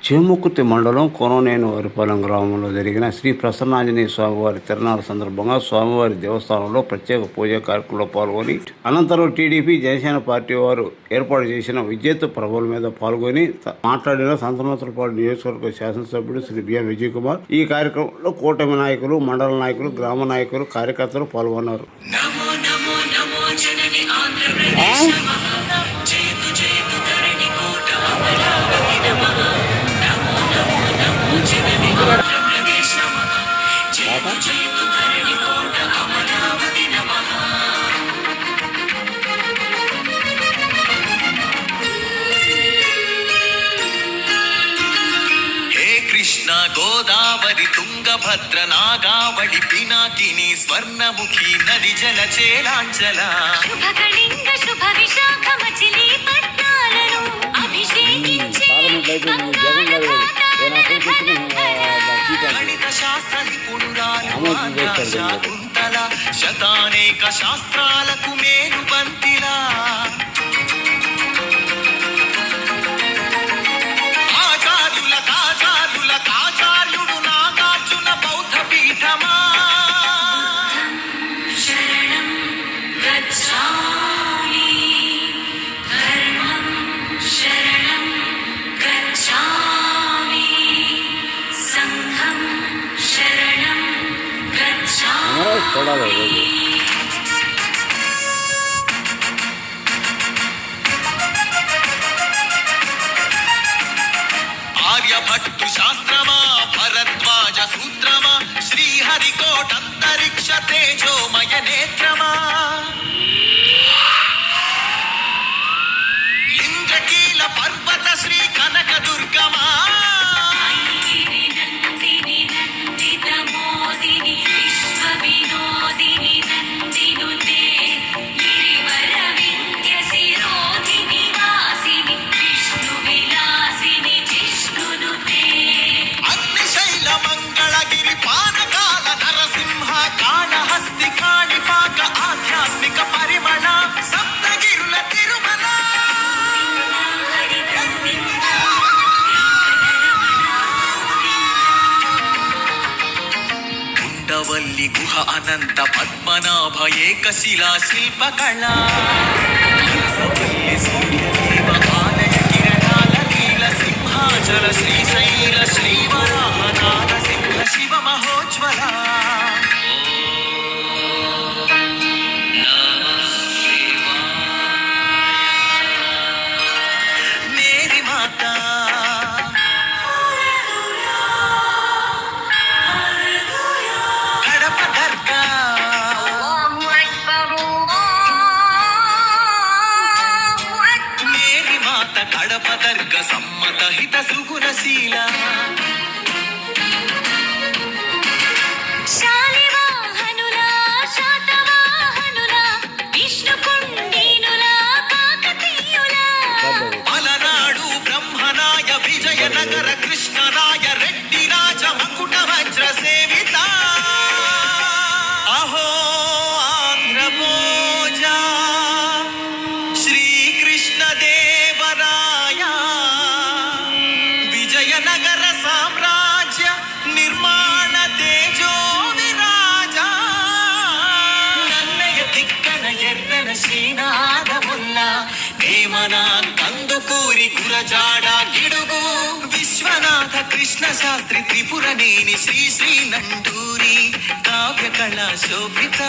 చేమకుర్తి మండలం కొననేని వారిపాలెం గ్రామంలో జరిగిన శ్రీ ప్రసన్నాంజనేయ స్వామివారి తిరునాళ్ళ సందర్భంగా స్వామివారి దేవస్థానంలో ప్రత్యేక పూజా కార్యక్రమంలో పాల్గొని అనంతరం టీడీపీ జనసేన పార్టీ వారు ఏర్పాటు చేసిన విద్యుత్ ప్రభల మీద పాల్గొని మాట్లాడిన సంతనోత్తరపాడు నియోజకవర్గ శాసనసభ్యుడు శ్రీ బిఎన్ విజయ్ కుమార్. ఈ కార్యక్రమంలో కూటమి నాయకులు, మండల నాయకులు, గ్రామ నాయకులు, కార్యకర్తలు పాల్గొన్నారు. కృష్ణ గోదావరి తుంగభద్ర నాగావళి పినాకిని స్వర్ణముఖి నది జల చేలాంచల శుభకళింగ శుభ విశాఖ మచిలీ పట్నాలను అభిషేకించే గణిత శాస్త్ర నిపుణురాలు శాకుంతల శతానేక శాస్త్రాలకు మేలు బంతిలా ఆచార్యుడు నాగార్జున బౌద్ధ పీఠమా శరణం గచ్ఛామి ధర్మం శరణం గచ్ఛామి సంఘం శరణం గచ్ఛామి. ఆర్యభట్టు శాస్త్రమా భరద్వాజ సూత్రమా శ్రీహరికోటంతరిక్ష తేజోమయ నేత్రమా ఇంద్రకీల పర్వత శ్రీ కనక దుర్గమా నందిని నందిత మోదిని విశ్వ వినోదిని నందినుతే గిరివర వింధ్య శిరోధిని వాసిని విష్ణు విలాసిని జిష్ణునుతే అగ్నిశైల మంగళగిరి పానకాల నరసింహ కాళహస్తి కాణిపాక ఆధ్యాత్మిక పరిమళ సప్తగిరుల తిరుమల ఉండవల్లి గుహ అనంత పద్మనాభ ఏకశిలా శిల్పకళ సూర్యదేవ ఆలయ కిరణాల నీల సింహాచల శ్రీశైల శ్రీవరాహనాథ సింహ శివ మహోజ్వల మేరీ మాత కడప దర్గా మేరీ మాత కడప దర్గ సమ్మత హిత సుగుణశీల శాలివాహనులా శాతవాహనులా విష్ణుకుండినులా కాకతీయులా అలనాడు బ్రహ్మనాయ విజయనగర కృష్ణరాయ రెడ్డి రాజ మకుట వజ్ర సేవిత అహో ఆంధ్రభోజ శ్రీకృష్ణ దేవరాయ విజయనగర సామ్రాజ్య నిర్మాణ తేజో విరాజ నన్నయ తిక్కన ఎర్రన శ్రీనాథముల్ల వేమన కందుకూరి గురజాడ గిడుగు విశ్వనాథ కృష్ణ శాస్త్రి త్రిపురనేని శ్రీ శ్రీ నండూరి కావ్య కళా శోభిత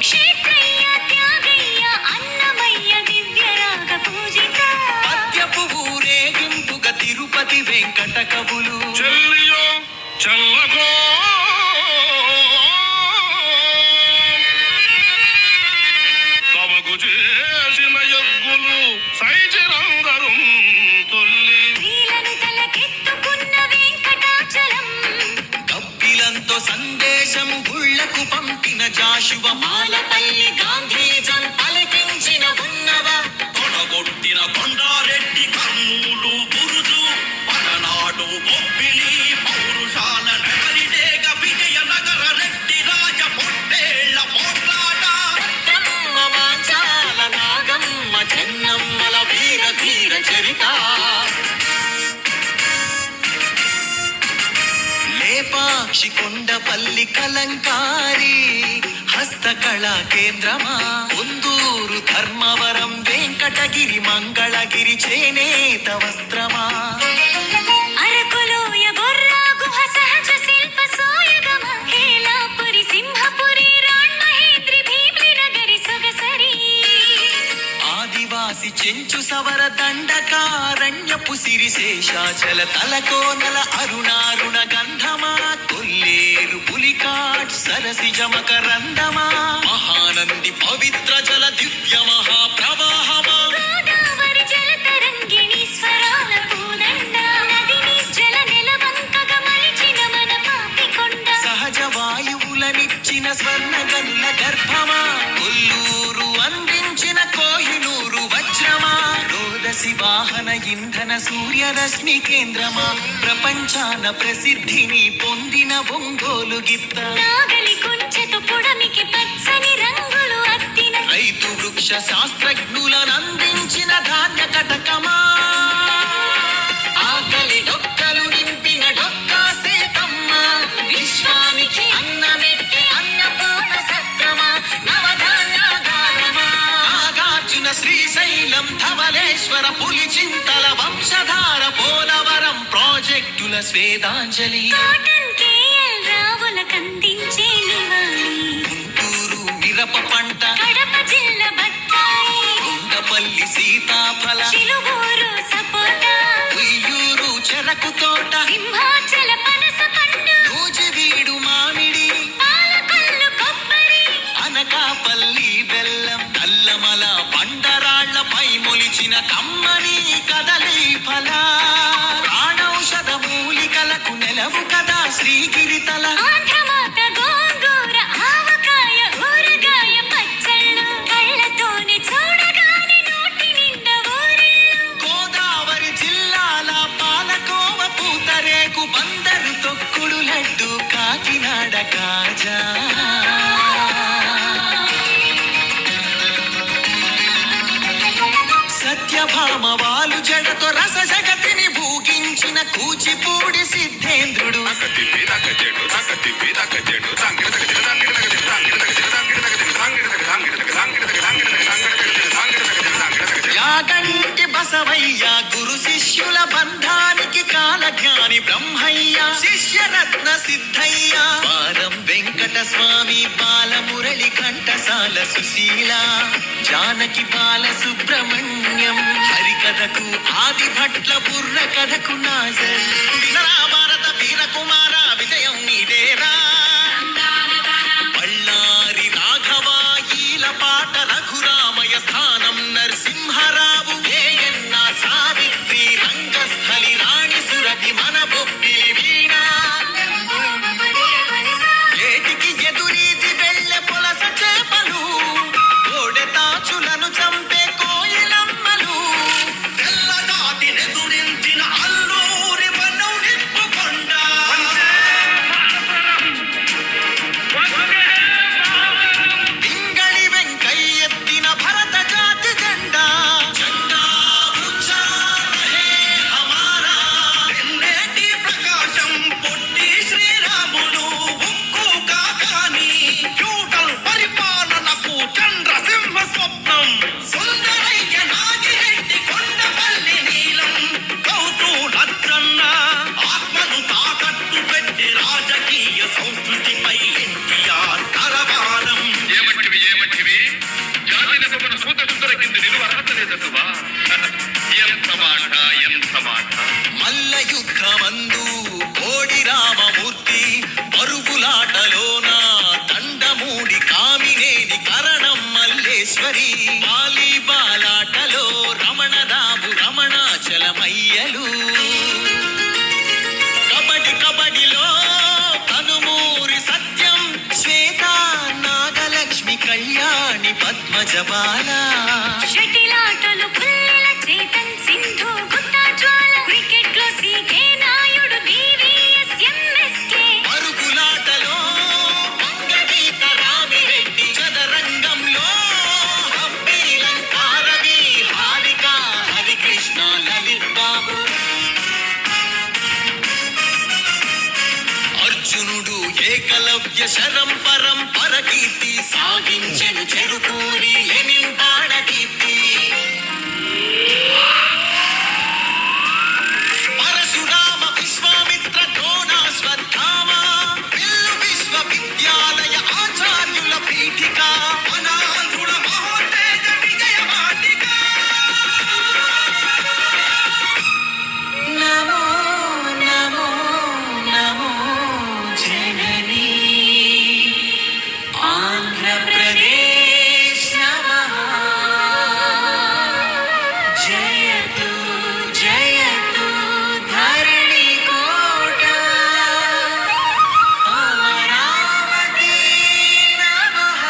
క్షేత్రయ్య త్యాగయ్య అన్నమయ్య దివ్యరాగ పూజిత పద్యపు ఊరేగింపుగా తిరుపతి వెంకట కవులు చెల్లియో చల్లగో తమకు చేసిన యజ్ఞులు సైచిరందరు తొల్లి స్త్రీలను తలకెత్తుకున్న వెంకటాచలం కప్పిలంతో సందేశం గుళ్లకు పంపిన జాషువ మాలపల్లి గాంధీజం పలికించిన ఉన్నవ కొడగొట్టిన కొండారెడ్డి కర్నూలు బురుజు పలనాడు బొబ్బిలి పౌరుషాల నగరిడేగ విజయనగర రెడ్డి రాజ పొట్టేళ్ల పోట్లాట నాగమ్మ చెన్నమ్మల వీర ధీర చరిత కామాక్షి కొండపల్లి కలంకారి హస్తకళా కేంద్రమా ఉందూరు ధర్మవరం వెంకటగిరి మంగళగిరి చేనేత వస్త్రమా అరకులోయ బొర్రా గుహ సహజ శిల్ప సోయగమ హేలాపురి సింహపురి రాణ్మహేంద్రి భీమ్లి నగరి సొగసరి ఆదివాసి చెంచు సవర దండకారణ్యపు సిరి శేషాచల తలకోనల అరుణారుణ గంధమా కొల్లేరు పులికాట్ సరసి జమకరందమా మహానంది పవిత్ర జల దివ్య మహాప్రవాహమా గోదావరి జల తరంగిణి స్వరాల పూదండ నదిని జల నెలవంకగా మలిచిన మన పాపికొండ సహజ వాయువులనిచ్చిన స్వర్ణ గనుల గర్భమా కొల్లూరు అందించిన కోహినూరు వజ్రమా రోదసి వాహన ఇంధన సూర్యరశ్మి కేంద్రమా ప్రపంచాన ప్రసిద్ధిని పొందిన ఒంగోలు గిత్త నాగలి కుంచెతో పొడమికి పచ్చని రంగులు అద్దిన రైతు వృక్ష శాస్త్రజ్ఞులనందించిన ధాన్య కటకమా ఆకలి డొక్కలు నింపిన డొక్కా సీతమ్మ విశ్వానికి అన్నమెట్టి అన్నపూర్ణ సత్రమా నవధాన్యాగారమా నాగార్జున శ్రీశైలం ధవలేశ్వర పులిచింతల వంశధార పోలవరం ప్రాజెక్టుల స్వేదాంజలి కాటన్ కేఎల్ రావుల కందించే నివాళి గుంటూరు మిరప పంట కడప జిల్లా బత్తాయి కొండపల్లి సీతాఫల చిలువూరు సపోటా ఉయ్యూరు చెరకు తోట సింహాచల పనస పండు నూజివీడు మామిడి పాలకొల్లు కొబ్బరి అనకాపల్లి బెల్లం నల్లమల బండరాళ్లపై మొలిచిన కమ్మని కదలి ఫల ప్రాణౌషధ మూలికలకు నెలవు కదా శ్రీగిరితల ఆంధ్రమాత గోంగూర ఆవకాయ ఊరగాయ పచ్చళ్ళు కళ్ళతోనే చూడగానే నోటి నిండా ఊరిళ్ళు గోదావరి జిల్లాల పాలకోవ పూతరేకు బందరు తొక్కుడు లడ్డు కాకినాడ కాజా సత్యభామ వాలు జడతో రస జగతిని భూగించిన కూచిపూడి సిద్ధేంద్రుడు యాగంటి బసవయ్య గురు శిష్యుల బంధానికి కాలజ్ఞాని బ్రహ్మయ్య శిష్యరత్న సిద్ధయ్య వారం వెంకట స్వామి బాలమురళి కంఠసాల సుశీల జానకి బాల సుబ్రహ్మణ్యం హరికథకు ఆది భట్ల బుర్ర కథకు నాజర్ వినరా భారత వీరకుమార విజయం నీదేరా బళ్ళారి రాఘవ ఈలపాట రఘురామయ స్థానం నరసింహరావు ఏయన్న సావిత్రి రంగస్థలి రాణి సురభి మన బొబ్బిలి వీణ ఏటికి ఎదురీది వెళ్ళె పొలస చేపలు కోడె తాచులను చంపే కోయిలమ్మలు తెల్లదాటి నెదురించిన అల్లూరి వనం నిప్పుకొండ పింగళి వెంకయ్యెత్తిన భరత జాతి జెండా జెండా ఊంచా రహే హమారా ఎన్నేటి ప్రకాశం పొట్టి శ్రీరాములు ఉక్కు కాకాని ఫ్యూడల్ పరిపాలనకు చంద్రసింహ స్వప్నం సుందరయ్య నాగిరెడ్డి కొండపల్లి నీలం గౌతు లచ్చన్న ఆత్మను తాకట్టు పెట్టి రాజకీయ సంస్కృతిపై ఎన్టీఆర్ తలవారం ఏమంటివి జాతి నెపమున సూత సుందర కింద నిలువ అర్హత లేదటువా ఎంత మాట మల్ల యుద్ధమందు కోడి రామమూర్తి పరుగులాటలోన దండమూడి కామినేని కరణం మల్లేశ్వరి వాలీబాలాటలో రమణరావు రమణాచలమయ్యలు కబడిలో కనుమూరి సత్యం శ్వేత నాగలక్ష్మి కళ్యాణి పద్మజబాల షటిలాటలు పుల్లెల చేతన్ సింధు గుట్టా జ్వాల క్రికెట్ లో సీకే నాయుడు డివిఎస్ ఎంఎస్కే పరుగులాటలో వంగగీత రామిరెడ్డి చదరంగంలో హంపీలంకారవి హారిక హరికృష్ణ లలిత్ బాబు అర్జునుడు ఏకలవ్య శరం పరంపర కీర్తి సాగించెను చెరుకూరి లెనిన్ బాణ కీర్తి పరశురామ విశ్వామిత్ర ద్రోణాశ్వత్థామ విల్లు విశ్వవిద్యాలయ ఆచార్యుల పీఠిక అనాథుల మహోత్తేజ విజయ వాటిక నమో నమో నమో జననీ ఆంధ్రప్రదేశ్ నమః జయతు జయతు ధరణి కోట అమరావతి నమః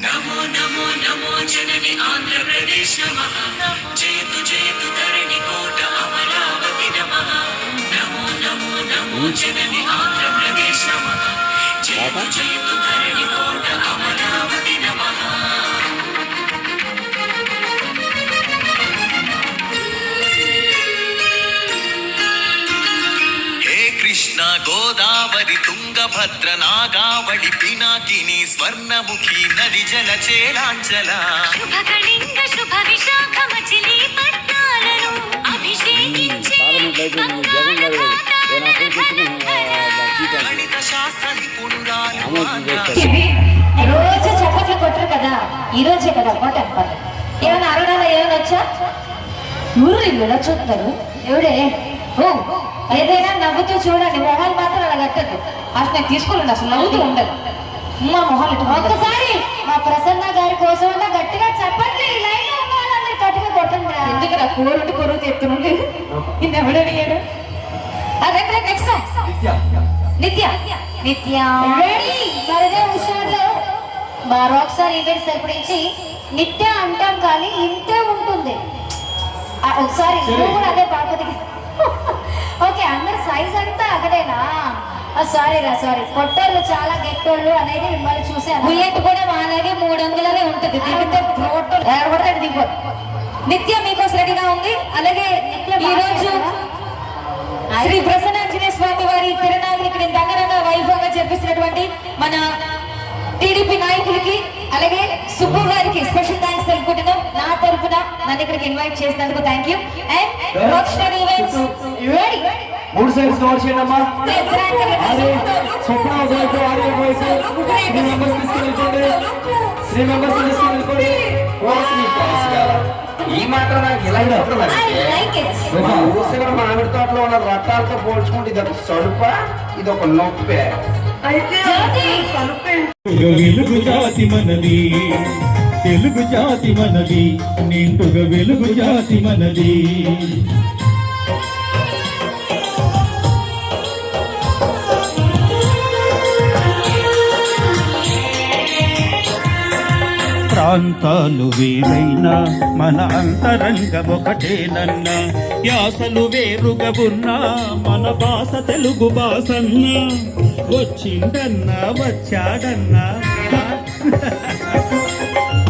నమో నమో నమో జనని ఆంధ్రప్రదేశ్ నమః జయతు జయతు ధరణి కోట అమరావతి నమః నమో నమో నమో జనని ఆంధ్రప్రదేశ్ నమః జయతు జయతు ధరణి కోట అమరావతి నమః హే కృష్ణ గోదావరి తుంగభద్ర నాగావళి పినాకిని స్వర్ణముఖి నది జల చేలాంచల శుభకళింగ శుభ విశాఖ మచిలీపట్నాలను అభిషేకించి గణిత శాస్త్ర నిపుణురాలు రోజు చప్పట్లు కొట్టరు కదా ఈ రోజే కదా కోట అనమాట ఏమైనా అరడాలో ఏమైనా వచ్చా ఊరు ఇలా చూస్తారు ఎవడే ఓ ఏదైనా నవ్వుతూ చూడండి మొహాలు మాత్రం అలా కట్టద్దు అసలు నేను తీసుకోలేండి అసలు నవ్వుతూ ఉండదు మా మొహాలు ఒక్కసారి మా ప్రసన్న గారి కోసం అన్నా గట్టిగా చెప్పండి ఈ లైన్ లో ఉన్న వాళ్ళందరూ గట్టిగా కొట్టండి ఎందుకు నా కూరుంటి కొరువు తెత్తునుండి నిన్న ఎవడడిగాడు అదే నెక్స్ట్ నిత్య నిత్య రెడీ మరదే హుషారులో మా రాక్ స్టార్ ఈవెంట్స్ గురించి నిత్య అంటాం కానీ ఇంతే ఉంటుంది ఒకసారి నువ్వు కూడా అదే పాపది ఓకే అందరు సైజ్ అంతా అక్కడేనా సారీ రా సారీ పొట్టోళ్ళు చాలా గెట్టోళ్ళు అనేది మిమ్మల్ని చూసాను బుల్లెట్ కూడా మాలాగే 300 ఉంటుంది దిగితే ఏడబడితే దిగిపోదు నిత్య మీకోసం రెడీగా ఉంది అలాగే ఈ రోజు శ్రీ ప్రసన్నాంజనేయ స్వామి వారి తిరునాళ్ళని ఇక్కడ రంగరంగ వైభవంగా జరిపిస్తున్నటువంటి మన టీడీపీ నాయకులకి అలాగే సుబ్బు గారికి స్పెషల్ థ్యాంక్స్ తెలుపుకుంటున్నాం నా తరఫున నన్ను ఇక్కడికి ఇన్వైట్ చేసినందుకు thank you and rock star events ready 3 sides cover చేయండి అమ్మా అరే స్వప్న వైపు ఆర్య వైపు 3 మెంబర్స్ తీసుకెళ్ళిపోండి 3 మెంబర్స్ తీసుకెళ్ళిపోండి ఈ మాత్రం నాకు ఇలా మా ఊసిన మామిడి తోటలో ఉన్న రకాలతో పోల్చుకుంటే ఇది ఒక సొడుప ఇది ఒక నొప్పే వెలుగు జాతి మనది తెలుగు జాతి మనది నిండుగా వెలుగు జాతి మనది ప్రాంతాలు వేరైనా మన అంతరంగ ఒకటేనన్న యాసలు వేరుగా ఉన్నా మన భాష తెలుగు భాషన్న వచ్చిందన్నా వచ్చాడన్నా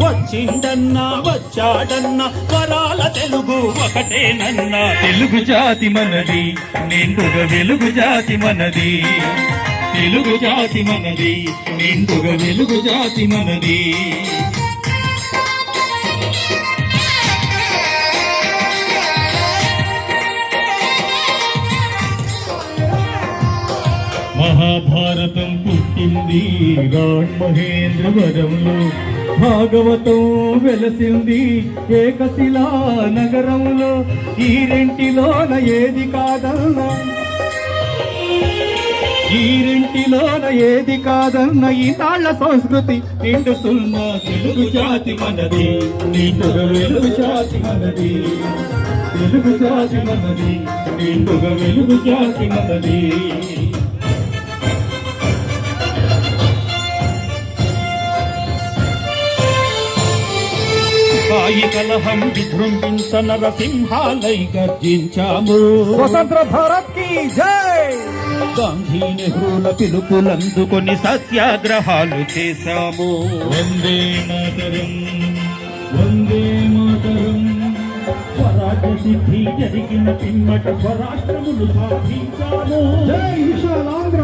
వచ్చిందన్నా వచ్చాడన్నా వరాల తెలుగు ఒకటేనన్నా తెలుగు జాతి మనది నిండుగా వెలుగు జాతి మనది తెలుగు జాతి మనది నిండుగా వెలుగు జాతి మనది మహాభారతం పుట్టింది మహేంద్రవరంలో, భాగవతం వెలసింది ఏకశిలా నగరంలో. ఈ రెంటిలోన ఏది కాదన్నా, ఈ రెంటిలోన ఏది కాదన్న ఈనాళ్ల సంస్కృతి నిండు సున్నా తెలుగు జాతి మనది, నిండుగా వెలుగు జాతి మనది, తెలుగు జాతి మనది, నిండుగా వెలుగు జాతి మనది. సాయి కలహం విజృంభించ నరసింహాలై గర్జించాము. స్వతంత్ర భారత్ కి జై. గాంధీ నెహ్రూల పిలుపులందుకొని సత్యాగ్రహాలు చేశాము. వందే మాతరం, వందే మాతరం. స్వరాజ్య సిద్ధి జరిగిన పిమ్మట స్వరాష్ట్రములు సాధించాము. జై విశాలాంధ్ర.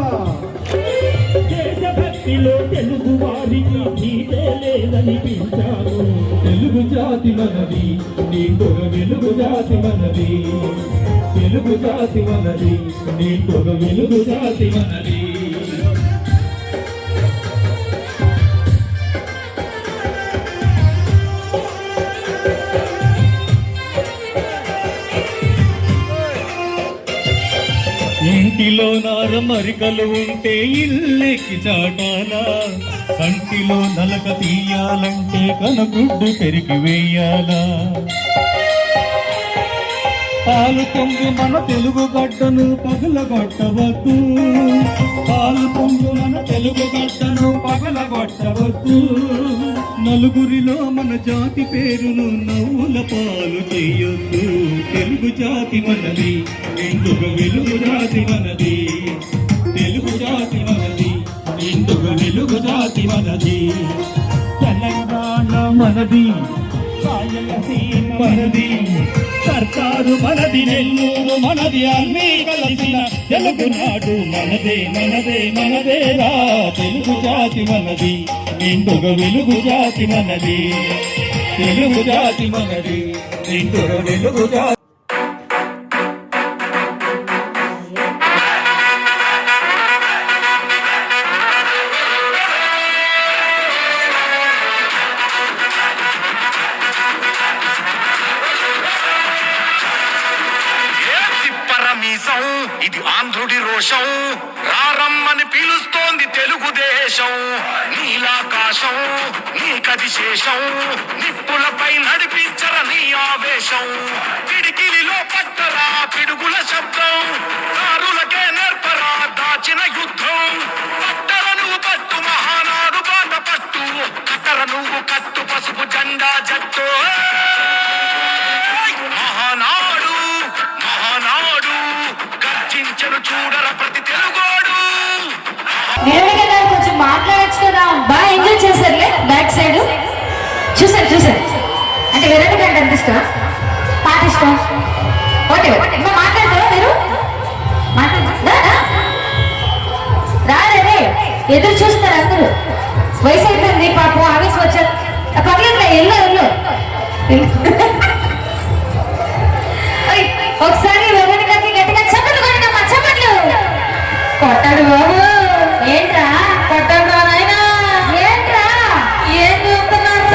దేశభక్తిలో తెలుగు వారికి నీదే లేదనిపించాము. తెలుగు జాతి మనది, నిండుగా వెలుగు జాతి మనది, తెలుగు జాతి మనది, నిండుగా వెలుగు జాతి మనది. ఇంటిలో నారమరికలు ఉంటే ఇల్లెక్కి చాటాలా, కంటిలో నలక తీయాలంటే కనగుడ్డు పెరిగి వేయాలా. పాలు పొంగు మన తెలుగు గడ్డను పగలగొట్టవద్దు, పాలు పొంగు మన తెలుగు గడ్డను పగలగొట్టవద్దు. నలుగురిలో మన జాతి పేరును నవ్వుల పాలు చేయొద్దు. తెలుగు జాతి మనది, నిండుగా వెలుగు జాతి మనది, తెలుగు జాతి మనది, నిండుగా వెలుగు జాతి మనది. తెలంగాణ మనది, రాయలసీమ మనది, సర్కారు మనది, నెల్లూరు మనది, అన్నీ కలిసిన తెలుగునాడు మనదే, మనదే, మనదేరా. తెలుగు జాతి మనది, నిండుగా వెలుగు జాతి మనది, తెలుగు జాతి మనది, నిండుగా వెలుగు జాతి. ఇది ఆంధ్రుడి రోషం, రారమ్మని పిలుస్తోంది తెలుగుదేశం. నీలాకాశం నీకది శేషం, నిప్పులపై నడిపించర నీ ఆవేశం. పిడికిలిలో పట్టరా పిడుగుల శబ్దం, దారులకే నేర్పరా దాచిన యుద్ధం. పట్టర నువ్వు పట్టు మహానాడు బాట పట్టు, కట్టర నువ్వు కట్టు పసుపు జెండా జట్టు. మహానాడు మహానాడు గర్జించను చూడర ప్రతి తెలుగోడు. నిలవడిగా గారు కొంచెం మాట్లాడచ్చు కదా, బాగా ఎంజాయ్ చేశారులే బ్యాక్ సైడ్. చూసారు అంటే వెరైటీ కంటే ఎంత ఇష్టం, పాట ఇష్టం, ఓకే ఇంకా మాట్లాడతారా మీరు? రారే ఎదురు చూస్తారు అందరూ, వయసు అయిపోయింది పాపం, ఆవేశం వచ్చారు. పర్లేదు ఎల్లో ఒకసారి వెరైటీ గారికి గట్టిగా చప్పట్లు కొట్టమ్మా, చప్పట్లు కొట్టాడు బాబు. ఏంట్రా కొట్టాడు రా నాయనా, ఏంట్రా ఏం చూస్తున్నారు?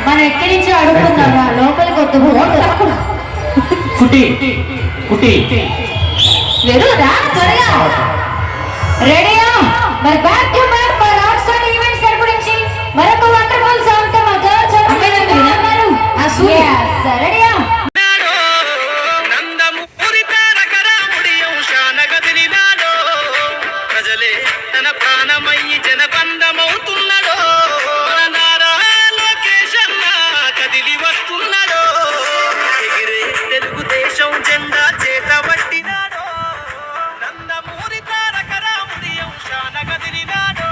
మనం ఎక్కడి నుంచి అడుగుతున్నావా, లోపలికి వద్దు వెరుదా త్వరగా రెడీయా? మరి బ్యాక్ టు బ్యాక్ మన అవుట్ సైడ్ ఈవెంట్స్ గురించి మరొక వండర్ఫుల్ సాంగ్ తో మా గర్ల్స్ ఉన్నారు. ఆ సూర్య రెడీయా? నందమూరి తారక రాముడి అంశానగదిలినాడో, ప్రజలే తన ప్రాణమయ్యి జనబంధమవుతున్నాడో. మన నారా లోకేశన్న కదిలి వస్తున్నాడో, ఎగిరే తెలుగుదేశం జెండా చేత పట్టినాడో. నందమూరి తారక రాముడి అంశానగదిలినాడో.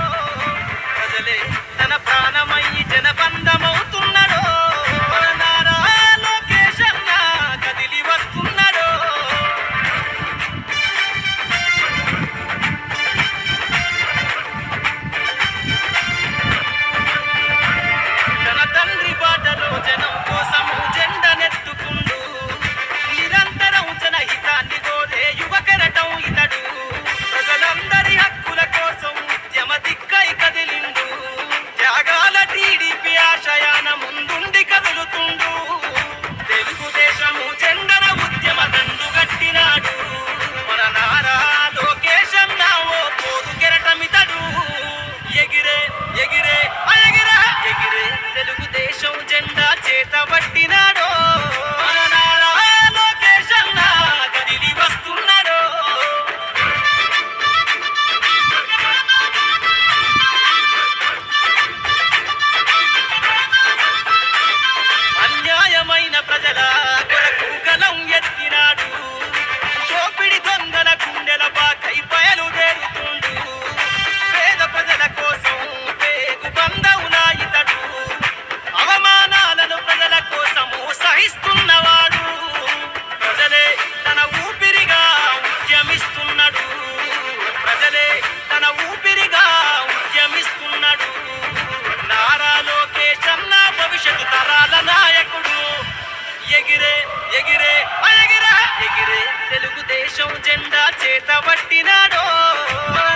ఎగిరే ఎగిరా ఎగిరే తెలుగుదేశం జెండా చేతబట్టినాడో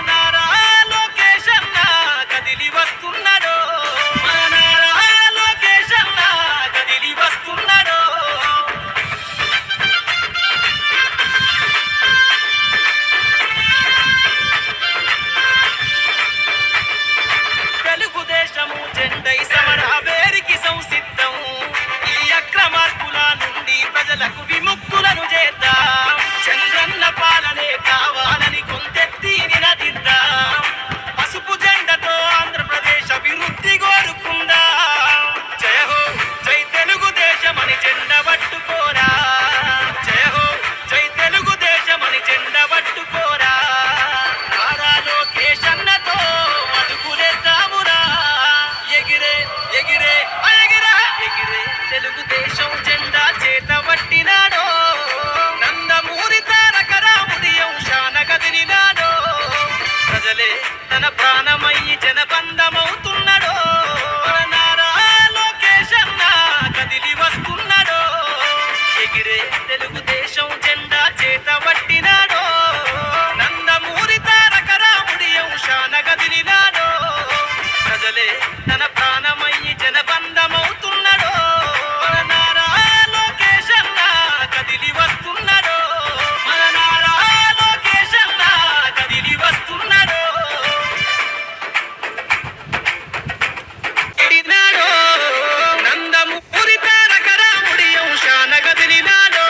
నారా లోకేష్ అన్న కదిలి వస్తున్నాడో నారా లోకేష్ అన్న కదిలి వస్తున్నాడో తెలుగుదేశము జెండై సమర వేరికి సంసిద్ధం ఈ అక్రమార్కుల నుండి ప్రజలకు విముక్తులను చేద్దాం చంద్రన్న పాలనే కావాలని కొంతెత్తి నినదిద్దాం పసుపు జెండతో ఆంధ్రప్రదేశ్ అభివృద్ధి కోరుకుందాం జయ హో జై తెలుగుదేశమని జెండ పట్టుకోరా జయ హో జై తెలుగుదేశమని జెండ పట్టుకోరా నారా లోకేష్ అన్నతో అడుగులేద్దామురా ఎగిరే ఎగిరే ఎగిరా ఎగిరే తెలుగుదేశం జెండా చేతబట్టినాడో నందమూరి తారక రాముడి అంశాన కదిలినాడో ప్రజలే తన ప్రాణమయ్యి జనబంధమవుతున్నాడో నారా లోకేష్ అన్న కదిలి వస్తున్నాడో ఎగిరే తెలుగుదేశం జెండా చేతబట్టినాడో నందమూరి తారక రాముడి అంశాన కదిలినాడో ప్రజలే తన ప్రాణమయ్యి జనబంధమవుతున్నాడో నారా లోకేష్ అన్న కదిలి వస్తున్నాడో నారా లోకేష్ అన్న కదిలి వస్తున్నాడో ఎడినాడో నందమూరి తారక రాముడి అంశాన కదిలినాడో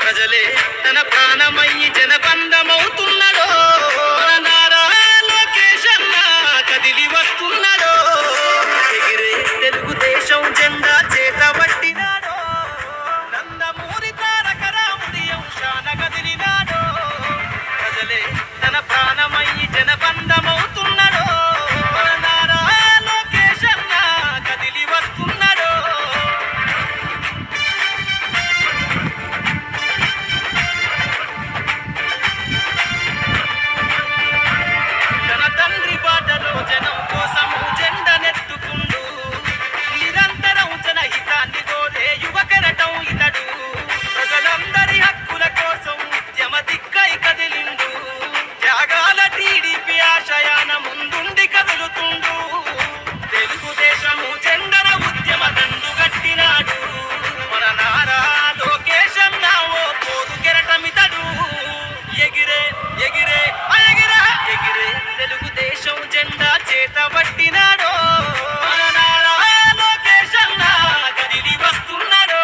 ప్రజలే తన ప్రాణమయ్యి జనబంధమవుతున్నాడో నారా లోకేష్ అన్న కదిలి వస్తున్నాడో ఎగిరే తెలుగుదేశం జెండా చేతబట్టినాడో నందమూరి తారక రాముడి అంశాన కదిలినాడో ప్రజలే తన ప్రాణమయ్యి జనబంధమవుతున్నాడో నారా లోకేష్ అన్న కదిలి వస్తున్నాడో తన తండ్రి బాటలో జనం కోసము జెండనెత్తుకుండు నిరంతరం జనహితాన్ని కోరే యువకరటం ఇతడు ప్రజలందరి హక్కుల కోసం ఉద్యమ దిక్కై కదిలిండు త్యాగాల టీడీపీ ఆశయాన ముందుండి కదులుతుండు తెలుగుదేశము జెండన ఉద్యమ దండు కట్టినాడు మన నారా లోకేష్ అన్న ఓ పోదు కెరటమితడు ఎగిరే ఎగిరే ఎగిరా ఎగిరే తెలుగుదేశం జెండా చేతబట్టినాడో మన నారా లోకేష్ అన్న కదిలి వస్తున్నాడో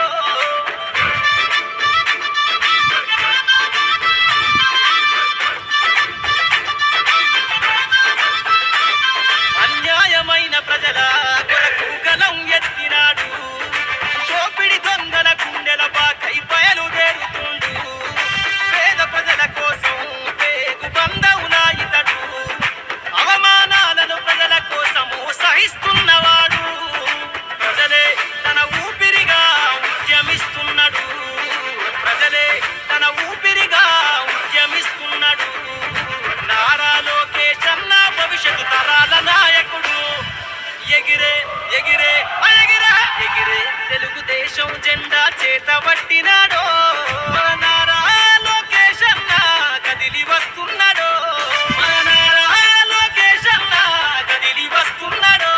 అన్యాయమైన ప్రజల కొరకు గలం ఎత్తినాడు దోపిడి దొంగల గుండెల బాకై బయలుదేరుతుండు పేద ప్రజల కోసం పేగు బంధవులా ఇతడు అవమానాలను ప్రజల కోసము సహిస్తున్నవాడు ప్రజలే తన ఊపిరిగా ఉద్యమిస్తున్నాడు ప్రజలే తన ఊపిరిగా ఉద్యమిస్తున్నాడు నారా లోకేష్ అన్న భవిష్యత్తు తరాల నాయకుడు ఎగిరే ఎగిరే ఎగిరా ఎగిరే తెలుగుదేశం జెండా చేతబట్టినాడో నారా లోకేష్ అన్న కదిలి వస్తున్నాడో నారా లోకేష్ అన్న కదిలి వస్తున్నాడో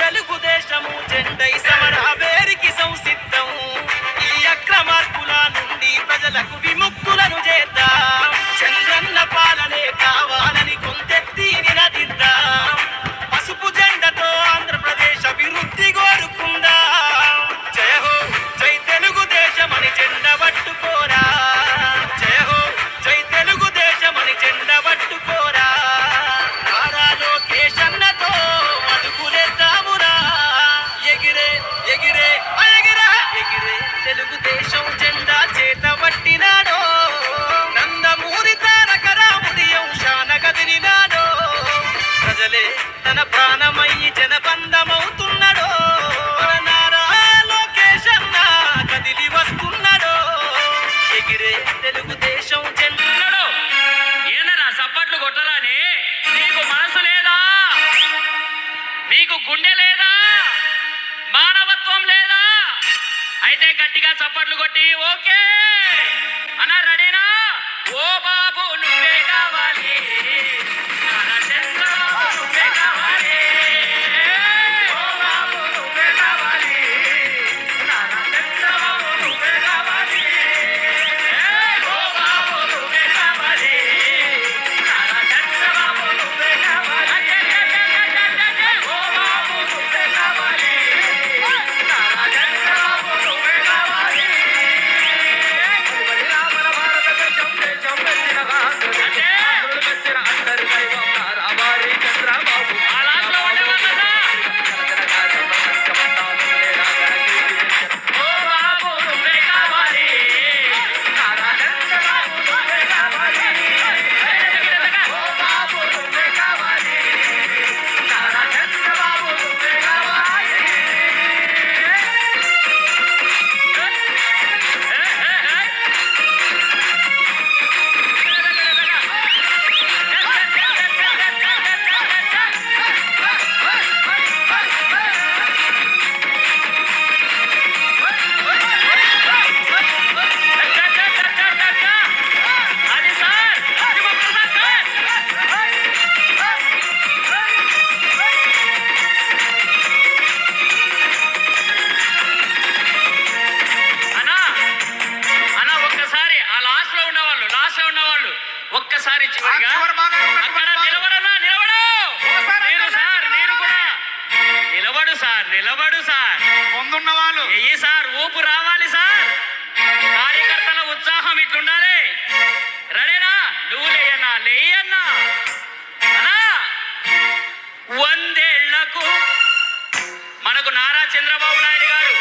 తెలుగుదేశము జెండై సమర వేరికి సంసిద్ధం ఈ అక్రమార్కుల నుండి ప్రజలకు విముక్తులను చేద్దాం చంద్రన్న పాలనే కావాలని కొంతెత్తి నినదిద్దాం పసుపు జెండతో ఆంధ్రప్రదేశ్ అభివృద్ధి కోరుకుందాం జయ హో జై తెలుగుదేశమని జెండ పట్టుకోరా జయ హో జై తెలుగుదేశమని జెండ పట్టుకోరా నారా లోకేష్ అన్నతో అడుగులేద్దామురా ఎగిరే ఎగిరే ఎగిరా ఎగిరే తెలుగుదేశం జెండా చేతబట్టినాడో నందమూరి తారక రాముడి అంశాన కదిలినాడో ప్రజలే తన ప్రాణమయ్యి జనబంధమవుతున్నాడో నారా లోకేష్ అన్న కదిలి వస్తున్నాడో ఎగిరే తెలుగుదేశం జెండా ఏందన్నా సప్పట్లు కొట్టరాని గుండె లేదా? మానవత్వం లేదా? అయితే గట్టిగా చప్పట్లు కొట్టి ఓకే అన్న రెడీనా? ఓ బాబు నువ్వే కావాలి, నారా చంద్రబాబు నువ్వే కావాలి, ఓ బాబు నువ్వే కావాలి, నారా చంద్రబాబు నువ్వే కావాలి, ఓ బాబు నువ్వే కావాలి, నారా చంద్రబాబు నువ్వే కావాలి, ఓ బాబు నువ్వే కావాలి, నారా చంద్రబాబు నువ్వే కావాలి. మన భారతదేశం దేశం మెచ్చిన రాజు, అందరూ మెచ్చిన అందరి దైవం నారావారి చంద్రబాబు. ఆ లాస్ట్లో ఉండేవాళ్ళ ఓ బాబు నువ్వే కావాలి, నారా చంద్రబాబు నువ్వే కావాలి, ఓ బాబు నువ్వే కావాలి, నారా చంద్రబాబు నువ్వే కావాలి. అది సార్ శివప్రసాద్ సార్. అన్నా అన్నా ఒక్కసారి ఆ లాస్ట్ లో ఉన్నవాళ్ళు ఒక్కసారి చివరిగా అక్కడ నిలబడన్నా నిలబడు. మీరు సార్ మీరు కూడా నిలబడు సార్ ముందున్న వాళ్ళు ఎయ్యి సార్, ఊపు రావాలి సార్, కార్యకర్తల ఉత్సాహం ఇట్లుండాలి. రెడీనా? నువ్వు లేయన్నా లేయన్నా అన్నా. 100 ఏళ్లకు మనకు నారా చంద్రబాబు నాయుడు గారు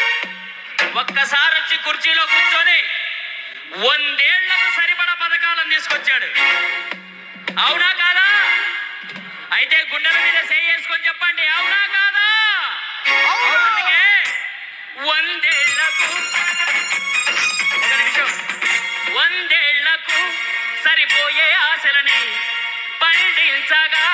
ఒక్కసారి వచ్చి కుర్చీలో కూర్చొని 100 ఏళ్లకు సరిపడా పథకాలను తీసుకొచ్చాడు. అవునా కాదా? అయితే గుండెల మీద చేసుకొని చెప్పండి, అవునా కాదా? అందుకే 100 ఏళ్లకు ఒక నిమిషం 100 ఏళ్లకు సరిపోయే ఆశలని పండించగా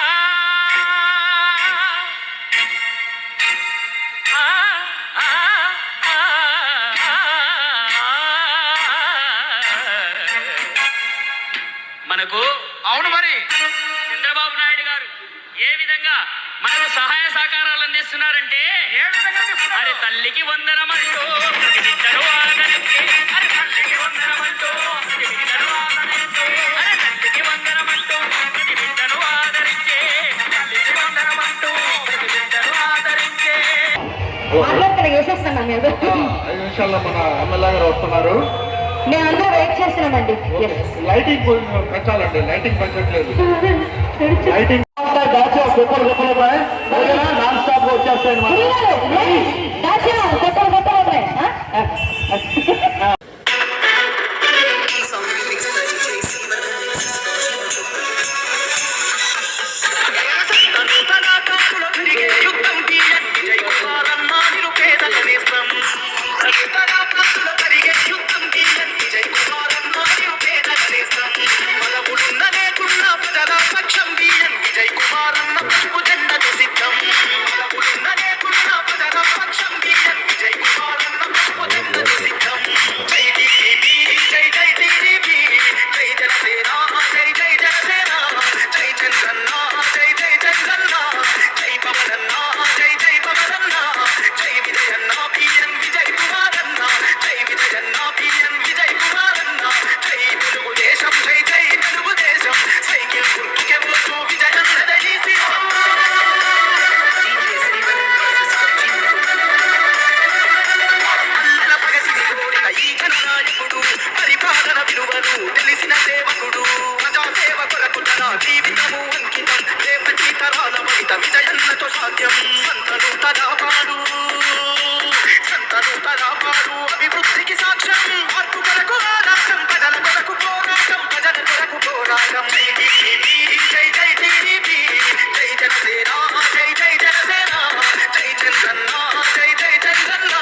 మనకు అవును మరి చంద్రబాబు నాయుడు గారు ఏ విధంగా మనకు సహాయ సహకారాలు అందిస్తున్నారంటే, ఏ విధంగా తీసుకున్నారు? అరే తల్లికి వందనమంటూ ప్రతి బిడ్డను ఆదరించి, అరే తల్లికి వందనమంటూ ప్రతి బిడ్డను ఆదరించి, అరే తల్లికి వందనమంటూ ప్రతి బిడ్డను ఆదరించే, తల్లికి వందనమంటూ ప్రతి బిడ్డను ఆదరించే. మాట్లాడుతున్నా వేసేస్తున్నా మీరు. 5 నిమిషాల్లో మన ఎమ్మెల్యే గారు వస్తున్నారు. మేమందరూ వెయిట్ చేస్తున్నామండి. లైటింగ్ కొంచెం పెంచాలండి, లైటింగ్ పెంచట్లేదు. లైటింగ్ నాన్ స్టాప్ వచ్చేస్తాయి కొత్తలు ఉన్నాయి. యుద్ధం విజయ్ కుమార్ అన్న నిరుపేదల నేస్తం. యుద్ధం విజయ్ కుమార్ అన్న నిరుపేదల నేస్తం. పదవులున్న లేకున్నా ప్రజల పక్షం విజయ్ కుమార్ అన్న పసుపు జెండకు సిద్ధం. పదవులున్న లేకున్నా ప్రజల పక్షం విజయ్ కుమార్ అన్న పసుపు జెండకు సిద్ధం. జై టీడీపీ జై జై టీడీపీ, జై జనసేన జై జై జనసేన, జై చంద్రన్న జై జై చంద్రన్న, జై పవనన్న జై జై పవనన్న, జై విజయన్న పిఎన్ విజయ్ కుమార్ అన్న, జై విజయన్న పిఎన్ విజయ్ కుమార్ అన్న, జై తెలుగుదేశం జై జై తెలుగుదేశం, సైకిల్ గుర్తుకే పోతూ విజయన్న దయచేసి అల్ల పగసిని కోరిన ఈ జననాయకుడు, పరిపాలన విలువలు తెలిసిన సేవకుడు, ప్రజాసేవ కొరకు తన జీవితము అంకితం, రేపటి తరాల వైత విజయన్నతో సాధ్యం. సంతను తరాపాడు అభివృద్ధికి సాక్ష్యం, మార్పు కొరకు ఆరాటం, ప్రజల కొరకు పోరాటం, ప్రజల కొరకు పోరాటం. జై టీడీపీ జై జై టీడీపీ, జై జనసేన జై జై జనసేన, జై చంద్రన్న జై జై చంద్రన్న,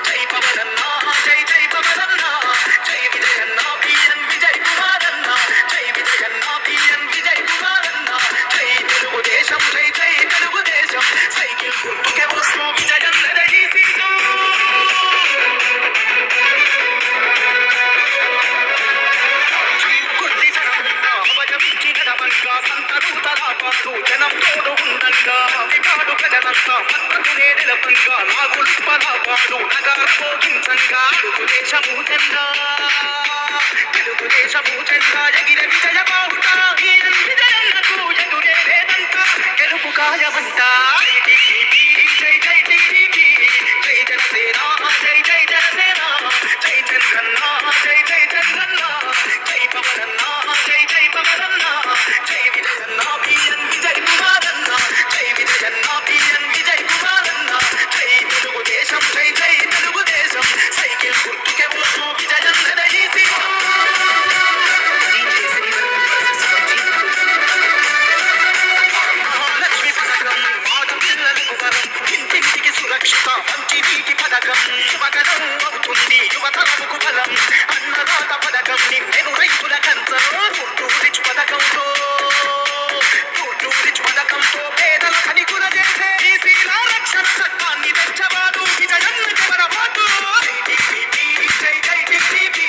జై పవనన్న జై జై పవనన్న, జై విజయన్న పిఎన్ విజయ్ కుమార్ అన్న, జై విజయన్న పిఎన్ విజయ్ కుమార్ అన్న, జై తెలుగుదేశం జై జై తెలుగుదేశం, దేశం సైకిల్ గుర్తుకే వస్తూ విజయం ఈ సీటు కొద్ది జనంగా అవయవించి నడవంగా సంతరూతలాపాటు జనం తోడు ఉండంగా వివాడు ప్రజలంతా మద్దతునే నిలవంగా నాగులు పలాపాడు నగర భోగించంగా తెలుగుదేశము జెండా ఎగిర విజయ బాహుట విజయన్నకు ఎదురే లేదంట గెలుపు కాయమంట జై జై టీడీపీ జై జనసేన జై జై జనసేన జై చంద్రన్న జై జై చంద్రన్న జై పవనన్న జై జై పవనన్న జై విజయన్న పిఎన్ విజయ్ కుమారన్న జై విజయన్న పిఎన్ విజయ్ కుమారన్న జై తెలుగుదేశం జై జై తెలుగుదేశం సైకిల్ గుర్తుకే వస్తూ విజయం ఈ సీటు ఇంటింటికి సురక్షిత మంచినీటి పథకం యువగణం అవుతుంది యువతరముకు బలం అన్నదాత పథకం నిన్నెను రైతుల కంచం టూరిచ్ పథకంతో పేదల కనికుల చేసే బీసీల రక్షణ చట్టాన్ని తెచ్చవాడు విజయన్న కెవరబాటు జై జై టీడీపీ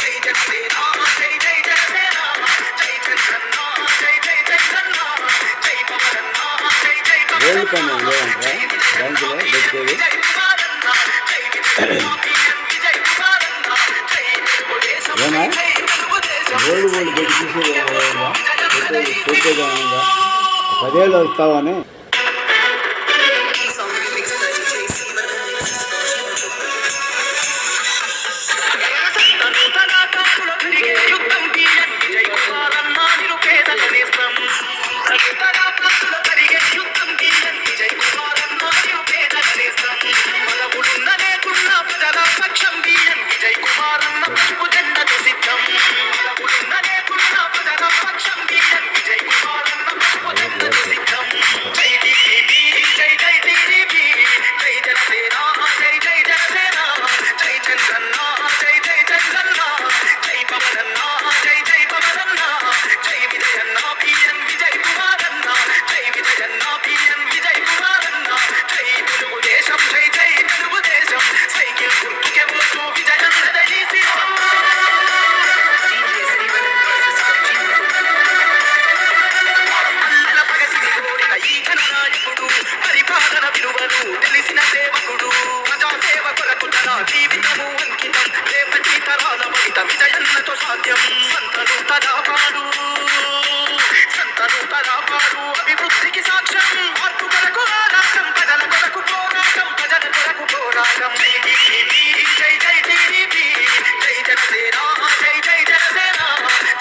జై జనసేన జై జై జనసేన జై చంద్రన్న జై జై చంద్రన్న జై పవనన్న జై జై గోల్డ్ పని లేదంటే బ్యాంకులో పెట్టేది ఏమా గోల్డ్ పెట్టి పెట్టేదా 10 ఏళ్ళు వస్తావని తెలిసిన సేవకుడు ప్రజాసేవ కొరకు తన జీవితము అంకితం రేపటి తరాల భవిత విజయన్నతో సాధ్యం సంతను తదాపాడు అభివృద్ధికి సాక్ష్యం మార్పు కొరకు ఆరాటం ప్రజల కొరకు పోరాటం జై టీడీపీ జై జై టీడీపీ జై జనసేన జై జై జనసేన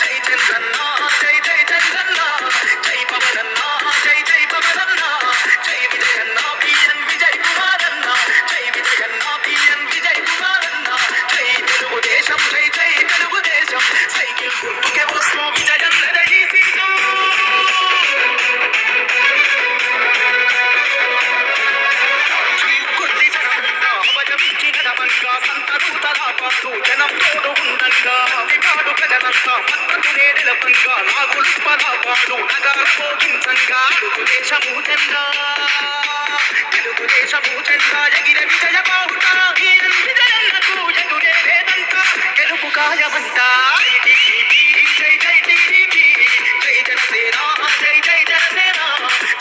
జై చంద్రన్న జై జై చంద్రన్న జై పవనన్న జై జై పవనన్న జై విజయన్న పిఎన్ విజయ్ కుమారన్న జై విజయన్న పిఎన్ విజయ్ కుమారన్న జై తెలుగుదేశం జై జై తెలుగుదేశం సైకిల్ గుర్తుకే వస్తూ విజయం ఈ సీటు కొద్ది జనంగా అవయవించి నడవంగా సంతరూతలాపాటు జనం తోడు ఉండంగా వివాడు ప్రజలంతా మద్దతునే నిలవంగా నాగులు పలాపాడు నగర భోగించంగా తెలుగుదేశము జెండా ఎగిర విజయ బాహుట విజయన్నకు ఎదురే లేదంట గెలుపు కాయమంట జై జై టీడీపీ జై జనసేన జై జై జనసేన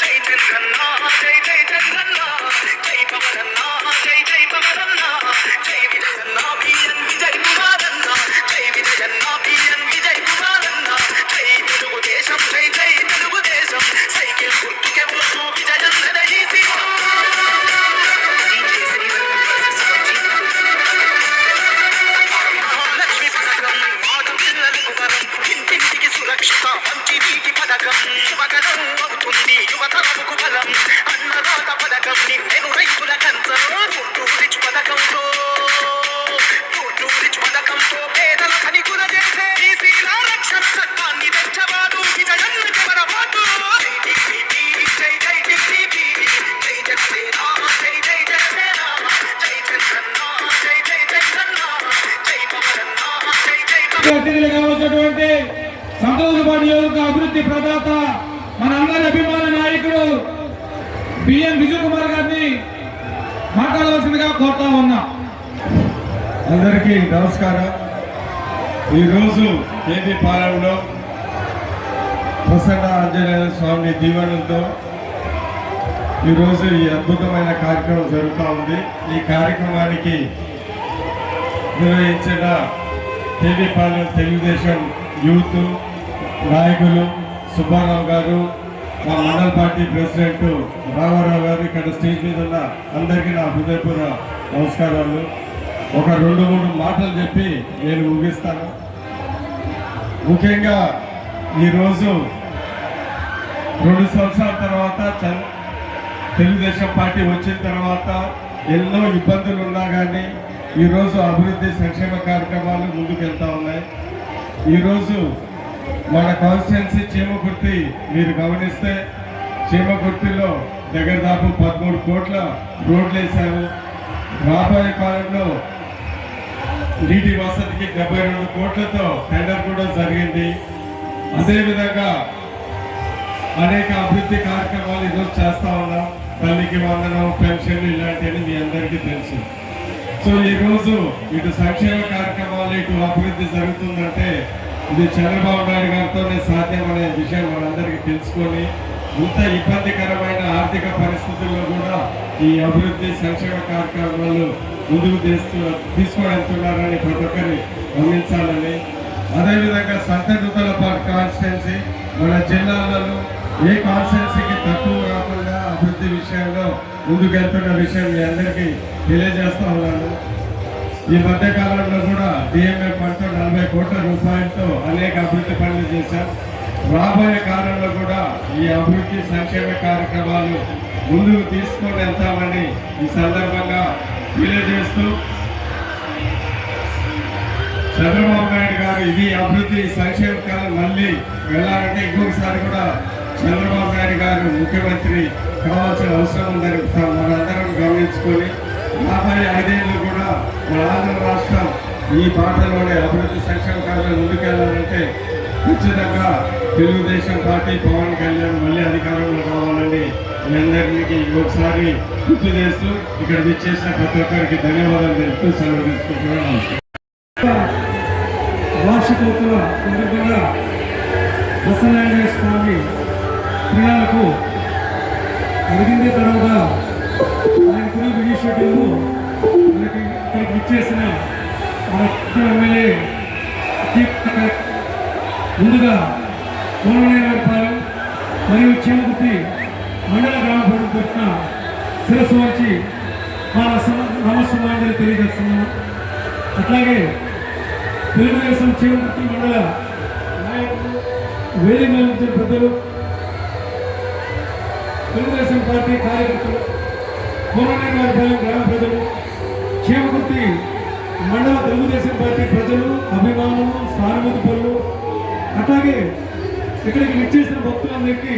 జై చంద్రన్న జై జై చంద్రన్న జై పవనన్న జై జై పవనన్న జై విజయన్న పిఎన్ విజయ్ కుమారన్న జై విజయన్న పిఎన్ విజయ్ కుమారన్న జై తెలుగుదేశం జై జై తెలుగుదేశం సైకిల్ గుర్తుకే వస్తూ విజయం ఈ సీటు లక్ష్మి పథకం ఆడపిల్లలకు వరం ఇంటింటికి సురక్షిత మంచినీటి పథకం యువగణం అవుతుంది యువతరముకు బలం అన్నదాత పథకం నిన్నెను రైతుల కంచం టూరిచ్ పథకంతో పేదల కనికుల చేసే బీసీల రక్షణ చట్టాన్ని తెచ్చవాడు విజయన్న కెవరబాటు జై జై టీడీపీ జై జనసేన జై జై జనసేన జై చంద్రన్న జై జై చంద్రన్న జై పవనన్న జై జై అతిథులు కావాల్సినటువంటి సంతోషపాటి యోగ అభివృద్ధి ప్రదాత మన అందరి అభిమాన నాయకుడు బిఎన్ విజయ్ కుమార్ గారిని మాట్లాడవలసిందిగా కోరుతా ఉన్నా. అందరికీ నమస్కారం. ఈరోజు కేబీ పాలెంలో ప్రసన్న ఆంజనేయ స్వామి దీవెనలతో ఈరోజు ఈ అద్భుతమైన కార్యక్రమం జరుగుతూ ఉంది. ఈ కార్యక్రమానికి నిర్వహించిన కేబీ పాలెం తెలుగుదేశం యూత్ నాయకులు సుబ్బారావు గారు, మా మండల పార్టీ ప్రెసిడెంట్ రామారావు గారు, ఇక్కడ స్టేజ్ మీద ఉన్న అందరికీ నా హృదయపూర్వక నమస్కారాలు. ఒక 2-3 మాటలు చెప్పి నేను ముగిస్తాను. ముఖ్యంగా ఈరోజు 2 సంవత్సరాల తర్వాత తెలుగుదేశం పార్టీ వచ్చిన తర్వాత ఎన్నో ఇబ్బందులు ఉన్నా కానీ ఈరోజు అభివృద్ధి సంక్షేమ కార్యక్రమాలు ముందుకు వెళ్తూ ఉన్నాయి. ఈరోజు మన కాన్స్టిట్యున్సీ చీమకుర్తి మీరు గమనిస్తే చీమకుర్తిలో దగ్గర దాపు 13 కోట్ల రోడ్లు వేశాము. రాబోయే కాలంలో నీటి వసతికి 72 కోట్లతో టెండర్ కూడా జరిగింది. అదేవిధంగా అనేక అభివృద్ధి కార్యక్రమాలు ఈరోజు చేస్తూ ఉన్నాం. తల్లికి వందనం, పెన్షన్లు ఇలాంటివన్నీ మీ అందరికీ తెలుసు. సో ఈరోజు ఇటు సంక్షేమ కార్యక్రమాలు ఇటు అభివృద్ధి జరుగుతుందంటే ఇది చంద్రబాబు నాయుడు గారితోనే సాధ్యం అనే విషయం మనందరికీ తెలుసుకొని ఇంత ఇబ్బందికరమైన ఆర్థిక పరిస్థితుల్లో కూడా ఈ అభివృద్ధి సంక్షేమ కార్యక్రమాలు ముందుకు తీసుకొని వెళ్తున్నారని ప్రతి ఒక్కరిని గమనించాలని, అదేవిధంగా సంతనూతలపాటు కాన్స్టిట్యున్సీ మన జిల్లాలలో ఏ కాన్స్టిట్యున్సీకి తక్కువ కాకుండా అభివృద్ధి విషయంలో ముందుకెళ్తున్న విషయం మీ అందరికీ తెలియజేస్తూ ఉన్నాను. ఈ మధ్య కాలంలో కూడా డిఎంఎఫ్ ఫండ్తో 40 కోట్ల రూపాయలతో అనేక అభివృద్ధి పనులు చేశాం. రాబోయే కాలంలో కూడా ఈ అభివృద్ధి సంక్షేమ కార్యక్రమాలు ముందుకు తీసుకొని వెళ్తామని ఈ సందర్భంగా తెలియజేస్తూ, చంద్రబాబు నాయుడు గారు ఇది అభివృద్ధి సంక్షేమ కాలం మళ్ళీ వెళ్ళాలంటే ఇంకొకసారి కూడా చంద్రబాబు నాయుడు గారు ముఖ్యమంత్రి కావాల్సిన అవసరం ఉందని మనందరం గమనించుకొని రాబోయే 5 ఏళ్ళు కూడా మన ఆంధ్ర రాష్ట్రం ఈ బాటలోనే అభివృద్ధి సంక్షేమ కార్యాలు ముందుకెళ్ళాలంటే ఖచ్చితంగా తెలుగుదేశం పార్టీ పవన్ కళ్యాణ్ మళ్ళీ అధికారంలో రావాలని మీ అందరికీ ఒకసారి గుర్తు చేస్తూ ఇక్కడ విచ్చేసిన ప్రతి ఒక్కరికి ధన్యవాదాలు తెలుపుతూ సెలవు తీసుకుంటున్నాను. వార్షికోత్సవ సందర్భంగా ప్రసన్నాంజనేయ స్వామి క్రీడలకు అడిగిందే తర్వాత ఆయన కూడా ఇనిషియేటివ్లు మనకి ఇక్కడికి ఇచ్చేసిన మన ఎమ్మెల్యే ముందుగా కోననేపాలెం మరియు చీమకుర్తి మండల గ్రామ పంచాయతీ తరఫున శిరస్సు వచ్చి మన నమస్సుమాంజలి తెలియజేస్తున్నాను. అట్లాగే తెలుగుదేశం చీమకుర్తి మండల నాయకులు, వేదిక నిర్వహించిన పెద్దలు, తెలుగుదేశం పార్టీ కార్యకర్తలు, కోననేపాలెం గ్రామ ప్రజలు, చీమకుర్తి మండల తెలుగుదేశం పార్టీ ప్రజలు, అభిమానులు, సానుభూతి పనులు, అట్లాగే ఇక్కడికి విచ్చేసిన భక్తులందరికీ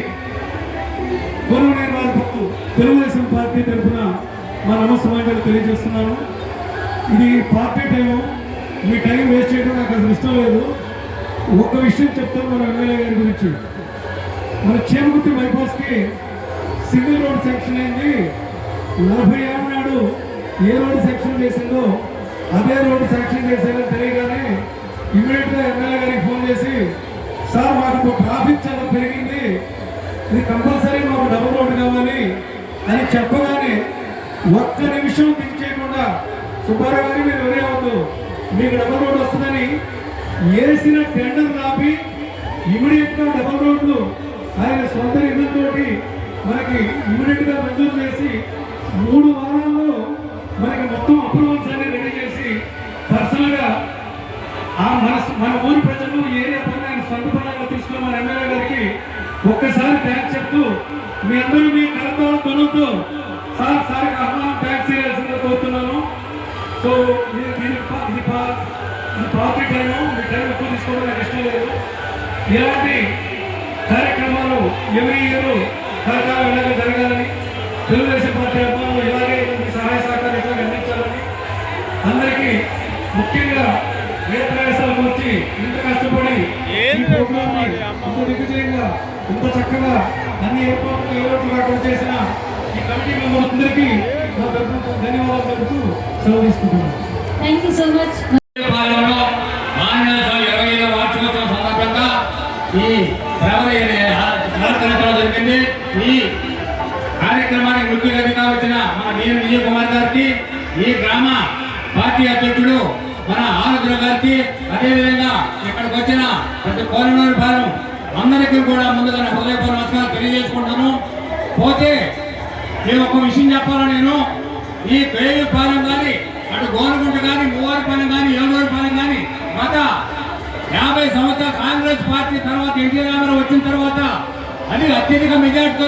కోననేపాలెం భక్తు తెలుగుదేశం పార్టీ తరఫున మా నమస్కారాలు తెలియజేస్తున్నాను. ఇది పార్టీ టైము, మీ టైం వేస్ట్ చేయడం నాకు అసలు ఇష్టం లేదు. ఒక్క విషయం చెప్తాను మన ఎమ్మెల్యే గారి గురించి. మన చీమకుర్తి బైపాస్కి సింగిల్ రోడ్ సెక్షన్ అయింది. 40 ఏళ్ళ నాడు ఏ రోడ్డు సెక్షన్ చేసిందో అదే రోడ్డు సెక్షన్ చేశారని తెలియగానే ఇమీడియట్గా ఎమ్మెల్యే గారికి ఫోన్ చేసి, సార్ మాకు ట్రాఫిక్ చాలా పెరిగింది, ఇది కంపల్సరీ మాకు డబుల్ రోడ్డు కావాలి అని చెప్పగానే ఒక్క నిమిషం థింక్ చేయకుండా, సుబ్బారావు గారి మీరు ఎవరే అవ్వద్దు, మీకు డబుల్ రోడ్డు వస్తుందని వేసిన టెండర్ ఆపి ఇమీడియట్గా డబుల్ రోడ్లు ఆయన సొంత నిధులతోటి మనకి ఇమీడియట్గా మంజూరు చేసి 3 వారాల్లో మనకి మొత్తం అప్రూవల్స్ అన్ని రెడీ చేసి పర్సనల్గా మన ఊరి ప్రజలు ఏరియా పని ఆయన సొంత పనులుగా తీసుకున్న మన ఎమ్మెల్యే గారికి ఒక్కసారి థ్యాంక్స్ చెప్తూ, మీ అందరూ మీ కలతో తొలుతూ సార్ ఆహ్వానం థ్యాంక్స్ చేయాల్సిందిగా కోరుతున్నాను. సో ఇది పార్టీ టైము, మీ టైం ఎక్కువ తీసుకోవడం నాకు ఇష్టం లేదు. ఇలాంటి కార్యక్రమాలు ఎవరి ఇయర్ కలకాలం ఇలాగే జరగాలని, తెలుగుదేశం పార్టీ అభిమానులు ఇలాగే మీ సహాయ సహకారాలు అందించాలని, అందరికీ ముఖ్యంగా వేద ప్రవేశాలకు వచ్చి ఇంత కష్టపడి ఈ ప్రోగ్రామ్ని ఇంత దిగ్విజయంగా ఇంత చక్కగా అన్ని ఏర్పాట్లు ఏ రోజు కాకుండా చేసిన ఈ కమిటీ మెంబర్స్ అందరికీ నా తరఫున ధన్యవాదాలు తెలుపుతూ సెలవు తీసుకుంటున్నాను. Thank you so much. పాలనలో మహానాడు 25వ వార్షికోత్సవం సందర్భంగా ఈ ప్రవర్తన జరిగింది. ఈ కార్యక్రమానికి ముఖ్య అతిథిగా వచ్చిన మన వీరు విజయ్ కుమార్ గారికి, ఈ గ్రామ పార్టీ అధ్యక్షుడు మన ఆరుద్ర గారికి, అదేవిధంగా ఇక్కడికి వచ్చిన ప్రతి కోరనూరు పాలెం అందరికీ కూడా ముందుగా హృదయపూర్వక నమస్కారం తెలియజేసుకుంటాను. పోతే నేను ఒక విషయం చెప్పాలని, నేను ఈ పేరు పాలెం కానీ, అటు గోనగుంట కానీ, మూవారిపాలెం కానీ, ఏలూరుపాలెం కానీ గత 50 సంవత్సరాల కాంగ్రెస్ పార్టీ తర్వాత ఎన్టీ రామారావు వచ్చిన తర్వాత అది అత్యధిక మెజార్టీతో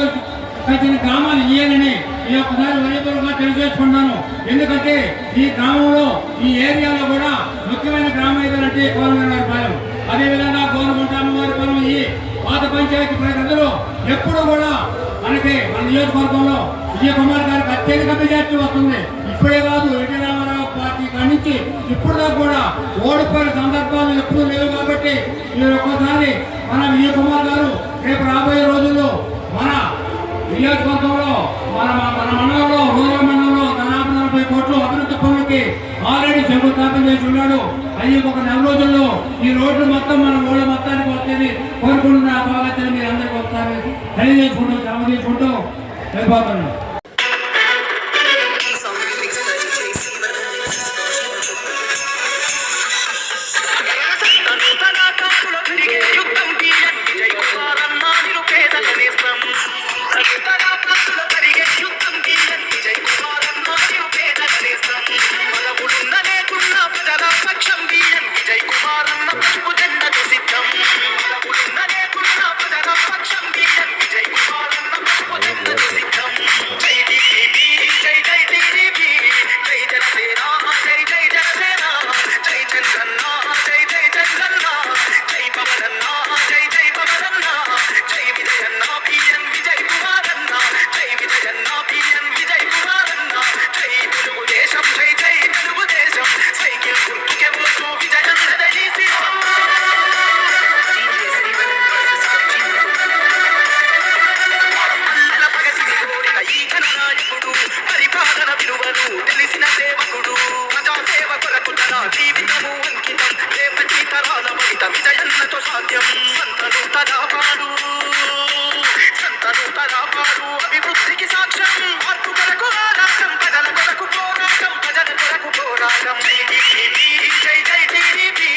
వచ్చిన గ్రామాలు ఇయ్యాలని ఈ ఒక్కసారి వైద్యులుగా తెలియజేసుకుంటాను. ఎందుకంటే ఈ గ్రామంలో, ఈ ఏరియాలో కూడా ముఖ్యమైన గ్రామం ఏదంటే కోరనూరుపాలెం, అదేవిధంగా గోనగుంట, మూవారిపాలెం, ఈ పాత పంచాయతీ ప్రజలు ఎప్పుడు కూడా మనకి మన నియోజకవర్గంలో విజయ్ కుమార్ గారికి అత్యధిక మెజార్టీ వస్తుంది. ఇప్పుడే కాదు, ఎన్టీ రామారావు పార్టీ కానించి ఇప్పుడు దాకా కూడా ఓడిపోయిన సందర్భాలు ఎప్పుడూ లేవు. కాబట్టి ఈ ఒక్కసారి మన విజయ్ కుమార్ గారు రేపు రాబోయే రోజుల్లో మన నియోజకవర్గంలో, మన మండలంలో, రూరల్ మండలంలో దాదాపు 40 కోట్ల అభివృద్ధి పనులకి ఆల్రెడీ శంకుస్థాపన చేసి ఉన్నాడు. అవి ఒక 4 రోజుల్లో ఈ రోడ్లు మొత్తం మన ఊళ్ళ మొత్తానికి వచ్చేది కోరుకుంటున్న భాగత్యాన్ని మీరు అందరికీ ఒకసారి తెలియజేసుకుంటూ శ్రమ తీసుకుంటూ వెళ్ళిపోతున్నాను. అభివృద్ధికి సాక్ష్యం, మార్పు కొరకు ఆరాటం, ప్రజల కొరకు పోరాటం, ప్రజల కొరకు పోరాటం. జై జై టీడీపీ,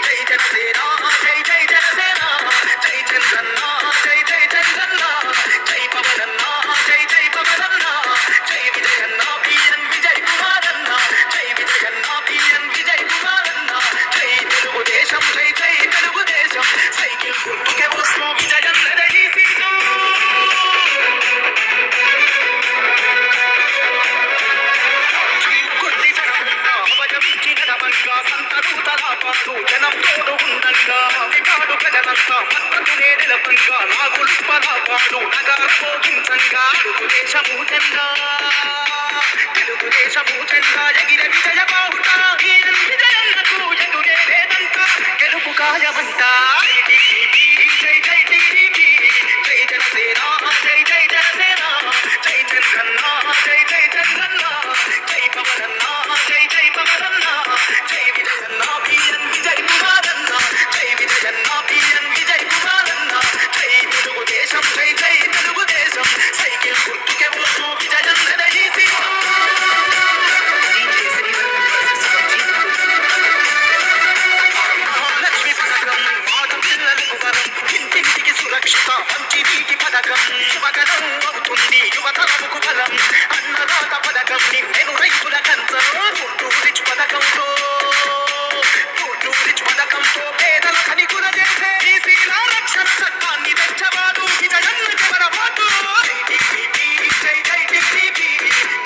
జై జనసేన, జై జై జనసేన, జై చంద్రన్న, జై జై చంద్రన్న, జై పవనన్న, జై జై పవనన్న, జై విజయన్న, పిఎన్ విజయ్ కుమారన్న, జై విజయన్న, పిఎన్ విజయ్ కుమారన్న, జై తెలుగుదేశం, జై జై తెలుగుదేశం, సైకిల్ గుర్తుకే వస్తూ విజయన్న రహీసీతం. జనం తోడు ఉండంగా వికాడు ప్రజలంతా మద్దతునే నిలపంగా నాగులు పలాపాడు నగారు పోగించంగా తెలుగుదేశము జెండా, తెలుగుదేశము జెండా ఎగిర విజయ బాహుట, విజయన్నకు ఎదురే లేదంట, గెలుపు కాయమంట. జై జై టీడీపీ, జై జనసేన, జై జై జనసేన, జై చంద్రన్న, జై జై చంద్రన్న, జై పవనన్న, జై జై పవనన్న, జై విజయన్న, పిఎన్ విజయ్ కుమారన్న, జై విజయన్న, పిఎన్ విజయ్ కుమారన్న, జై తెలుగుదేశం, జై జై తెలుగుదేశం, సైకిల్ గుర్తుకే వస్తూ విజయన్న రహీసీతం. లక్ష్మి పథకం, ఆడపిల్లలకు వరం, ఇంటింటికి సురక్షిత, మంచి నీటి పథకం, శుభకరం అవుతుంది యువతరముకు బలం. అన్నదాత పథకం, నిన్నెను రైతుల కంచం, ఫుడ్ రిచ్ పథకంతో, ఫుడ్ రిచ్ పథకంతో పేదల ధనికుల చేసే బీసీల రక్షణ చట్టాన్ని తెచ్చవాడు విజయన్న కమరపాటు. జై జై టీడీపీ,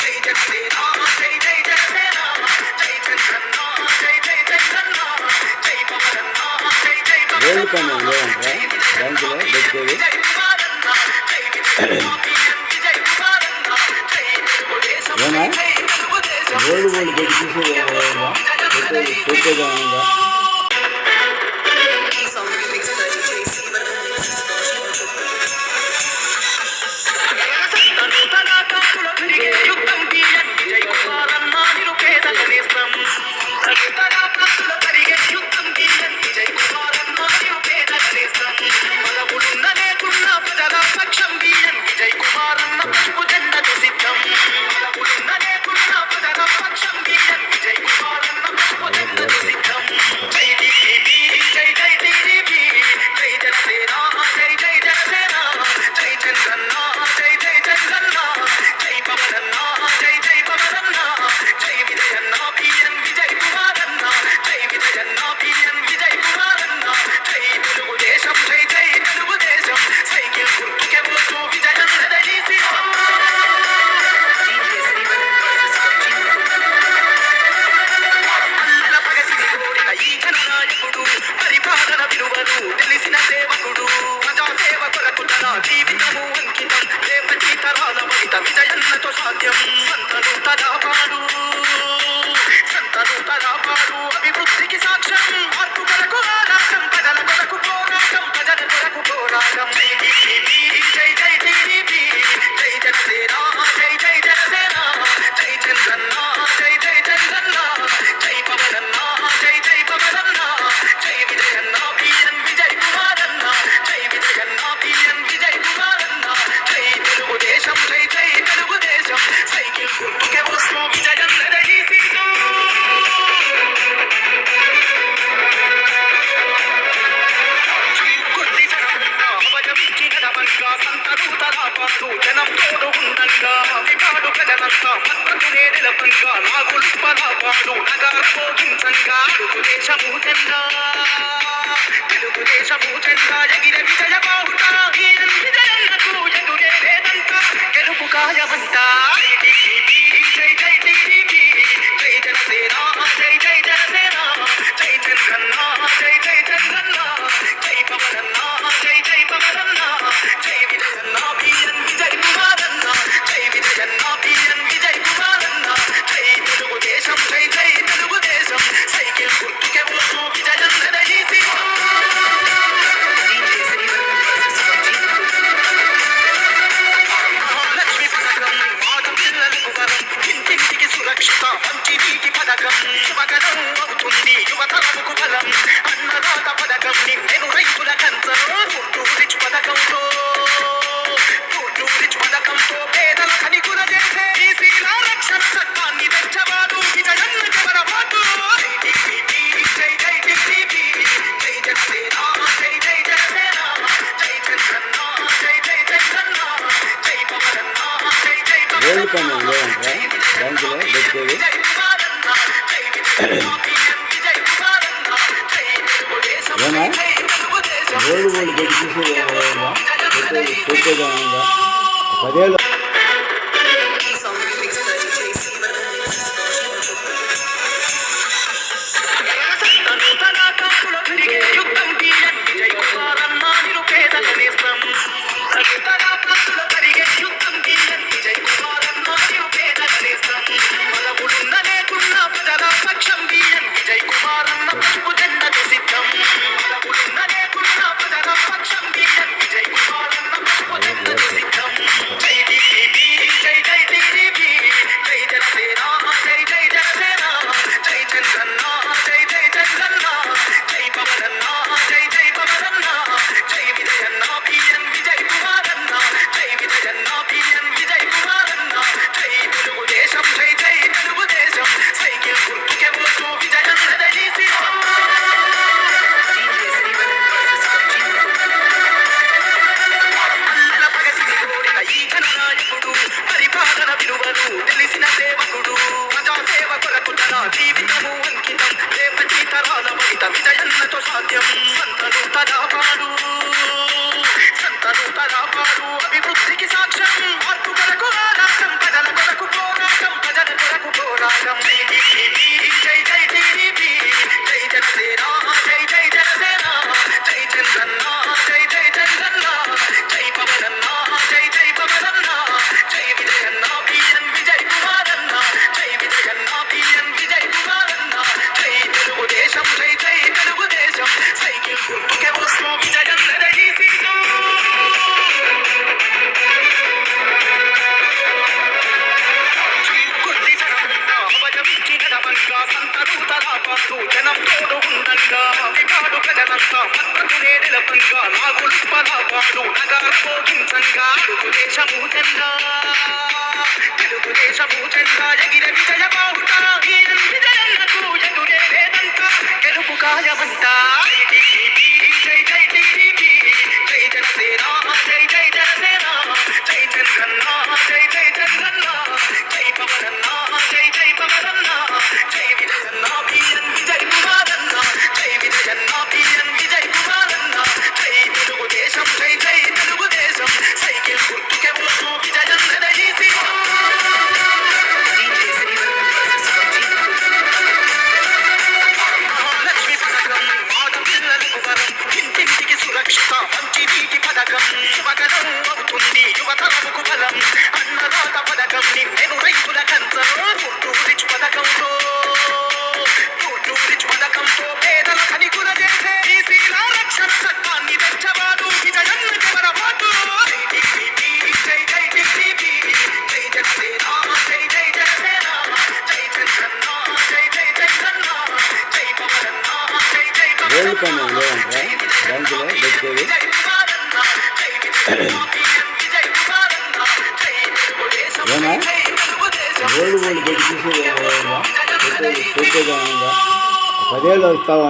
జై జనసేన, జై జై జనసేన, జై చంద్రన్న, జై జై చంద్రన్న, జై పవనన్న, జై జై రోడ్డు పవనన్న, పైన లేదంటే జై బ్యాంకులో విజయన్న, పెట్టేది విజయ్ కుమారన్న, జై విజయన్న, పిఎన్ విజయ్ కుమారన్న, జై తెలుగుదేశం, ఏనా? జై తెలుగుదేశం, రోడ్డు వాళ్ళు పెట్టి చూసేది పెట్టేదా ఉందా? నూతన కుమార్ అన్న పసుపు జెండకు సిద్ధం బలములున్న లేకున్న ప్రజల పక్షం బిఎన్ విజయ్ కుమార్ అన్న పసుపు జెండకు సిద్ధం జై టీడీపీ జై జై టీడీపీ జై జనసేన జై జై జనసేన జై చంద్రన్న జై జై చంద్రన్న జై పవనన్న జై జై పవనన్న జై విజయన్న బిఎన్ విజయ్ కుమార్ అన్న జై విజయన్న బిఎన్ విజయ్ కుమార్ అన్న జై తెలుగుదేశం జై జై తెలుగుదేశం సైకిల్ గుర్తుకే వస్తూ విజయం నడీసి అన్నల ప్రగతిని కోరిన ఈ జననాయకుడు పరిపాలన విలువలు తెలిసిన సేవకుడు ప్రజాసేవ కొరకు తన జీవితము అంకితం రేపటి తరాల వైత విజయన్నతో సాధ్యం సంతను తరాపాడు అభివృద్ధికి సాక్ష్యం మార్పు కొరకు ఆరాటం ప్రజల కొరకు పోరాటం ప్రజల కొరకు పోరాటం జై టీడీపీ జై జై టీడీపీ జై జనసేన జై జై జనసేన జై చంద్రన్న జై జై చంద్రన్న జై పవనన్న జై జై పవనన్న జై విజయన్న బిఎన్ విజయ్ కుమార్ అన్న జై విజయన్న బిఎన్ విజయ్ కుమార్ అన్న జై తెలుగుదేశం జై జై తెలుగుదేశం సైకిల్ గుర్తుకే వస్తూ విజయం నడీసి జనం తోడు ఉండంగా విపాడు ప్రజలంతా మద్దతునే నిలపంగా నాగులు పలాపాడు నగర పోగించంగా తెలుగుదేశము జెండా ఎగిర విజయ బాహుట విజయన్నకు ఎదురే లేదంట గెలుపు కాయమంట జై జై టీడీపీ జై జనసేన జై జై జనసేన జై చంద్రన్న జై జై చంద్రన్న జై పవనన్న జై జై పవనన్న జై విజయన్న బిఎన్ విజయ్ కుమార్ అన్న జై విజయన్న బిఎన్ విజయ్ కుమార్ అన్న జై తెలుగుదేశం జై జై తెలుగుదేశం సైకిల్ గుర్తుకే వస్తూ విజయం నడీసి లక్ష్మి పథకం ఆడపిల్లలకు వరం ఇంటింటికి సురక్షిత మంచి నీటి పథకం శుభకరం అవుతుంది యువతరముకు బలం అన్నదాత పథకం నిన్నెను రైతుల కంచం రిచ్ పథకంతో పేదల పనికుల చేసే బీసీల రక్షణ చట్టాన్ని తెచ్చవాడు విజయన్న కమరపాటు జై జై టీడీపీ జై జనసేన జై జై జనసేన జై చంద్రన్న జై జై చంద్రన్న జై పవనన్న జై జై గోల్డ్ పవనన్న పన్ను లేదంటే బ్యాంకులో పెట్టేది విజయ్ కుమార్ అన్న జై విజయన్న బిఎన్ విజయ్ కుమార్ అన్న జై తెలుగుదేశం ఏనా జై తెలుగుదేశం గోల్డ్ పెట్టి పెట్టేదా 10 ఏళ్ళు యుద్ధం బిఎన్ విజయ్ కుమార్ అన్న నిరుపేదల నేస్తం పరిగే యుద్ధం బిఎన్ విజయ్ కుమార్ అన్న నిరుపేదల నేస్తం బలములున్న లేకున్న ప్రజల పక్షం బిఎన్ విజయ్ కుమార్ అన్న పసుపు జెండకు సిద్ధం బలములున్న లేకున్న ప్రజల పక్షం బిఎన్ విజయ్ కుమార్ అన్న పసుపు జెండకు సిద్ధం జై కలాపాలు నగారు మోగించంగా తెలుగుదేశము జెండా ఎగిర విజయ బాహుట విజయన్నకు ఎదురే లేదంట గెలుపు ఖాయమంట జై జై టీడీపీ జై జనసేన జై జై జనసేన జై చంద్రన్న జై జై చంద్రన్న జై పవనన్న జై జై పవనన్న జై విజయన్న పిఎన్ విజయ్ కుమారన్న జై విజయన్న పిఎన్ విజయ్ కుమారన్న జై తెలుగుదేశం జై జై తెలుగుదేశం సైకిల్ గుర్తుకే ఓటు విజయన్న లక్ష్మి పథకం ఆడపిల్లలకు వరం ఇంటింటికి సురక్షిత మంచి నీటి పథకం యువగలం అవుతుంది యువతరముకు బలం అన్నదాత పథకం నిన్నెను రైతుల కంచం రిచ్ పథకంతో పేదల ధనికుల చేసే బీసీల రక్షణ చట్టాన్ని తెచ్చవాడు విజయన్న కెవరవాడు జై జై టీడీపీ జై జనసేన జై జై జనసేన జై చంద్రన్న జై జై చంద్రన్న జై పవనన్న జై జై రేలు పైన పవనన్న లేదంట బ్యాంకులో పెట్టేది విజయ్ కుమారన్న జై విజయన్న విజయ్ కుమారన్న జై తెలుగుదేశం ఏమా జై తెలుగుదేశం రోడ్డు పెట్టి చూసి పెట్టేదానంగా 10 ఏళ్ళు వస్తావా